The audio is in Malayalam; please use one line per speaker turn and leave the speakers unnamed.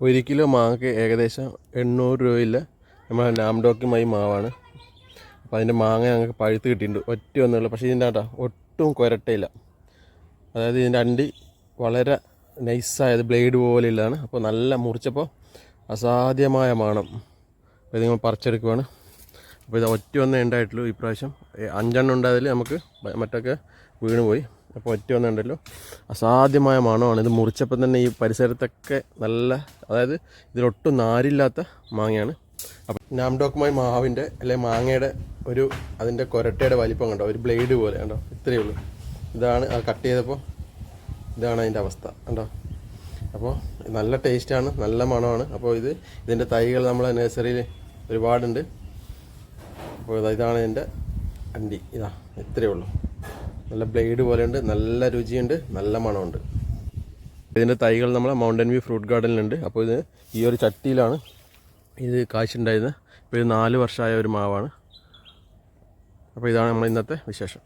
1 കിലോ മാങ്ങയ്ക്ക് ഏകദേശം 800 രൂപയില്ല നമ്മളെ നാംഡോക്കുമായി മാവാണ്. അപ്പോൾ അതിൻ്റെ മാങ്ങ ഞങ്ങൾക്ക് പഴുത്ത് കിട്ടിയിട്ടുണ്ട്. ഒറ്റ ഒന്നുള്ളൂ. പക്ഷേ ഇതിൻ്റെ കേട്ടോ ഒട്ടും കുരട്ടയില്ല. അതായത് ഇതിൻ്റെ അണ്ടി വളരെ നൈസായത് ബ്ലേഡ് പോലെ ഉള്ളതാണ്. അപ്പോൾ നല്ല മുറിച്ചപ്പോൾ അസാധ്യമായ മണം. അപ്പോൾ ഇത് നമ്മൾ പറിച്ചെടുക്കുവാണ്. അപ്പോൾ ഇത് ഒറ്റ ഒന്നേ ഉണ്ടായിട്ടുള്ളൂ. ഇപ്രാവശ്യം 5 ഉണ്ടായതിൽ നമുക്ക് മറ്റൊക്കെ വീണ് പോയി. അപ്പോൾ ഒറ്റ ഒന്നുണ്ടല്ലോ, അസാധ്യമായ മണമാണ്. ഇത് മുറിച്ചപ്പോൾ തന്നെ ഈ പരിസരത്തൊക്കെ നല്ല, അതായത് ഇതിലൊട്ടും നാരില്ലാത്ത മാങ്ങയാണ്. അപ്പം നാംഡോക്കുമായി മാവിൻ്റെ അല്ലെങ്കിൽ മാങ്ങയുടെ അതിൻ്റെ കൊരട്ടയുടെ വലിപ്പം കണ്ടോ, ഒരു ബ്ലേഡ് പോലെ കണ്ടോ, ഇത്രയേ ഉള്ളൂ. ഇതാണ് അത് കട്ട് ചെയ്തപ്പോൾ ഇതാണ് അതിൻ്റെ അവസ്ഥ കണ്ടോ. അപ്പോൾ നല്ല ടേസ്റ്റാണ്, നല്ല മണമാണ്. അപ്പോൾ ഇതിൻ്റെ തൈകൾ നമ്മളെ നഴ്സറിയിൽ ഒരുപാടുണ്ട്. അപ്പോൾ ഇതാണ് എൻ്റെ അണ്ടി. ഇത്രയേ ഉള്ളൂ. നല്ല ബ്ലേഡ് പോലെയുണ്ട്, നല്ല രുചിയുണ്ട്, നല്ല മണമുണ്ട്. ഇതിൻ്റെ തൈകൾ നമ്മളെ മൗണ്ടൻ വ്യൂ ഫ്രൂട്ട് ഗാർഡനിലുണ്ട്. അപ്പോൾ ഇത് ഈ ഒരു ചട്ടിയിലാണ് ഇത് കായ്ച്ചുണ്ടായിരുന്നത്. ഇപ്പോൾ ഇത് 4 വർഷമായ ഒരു മാവാണ്. അപ്പോൾ ഇതാണ് നമ്മൾ ഇന്നത്തെ വിശേഷം.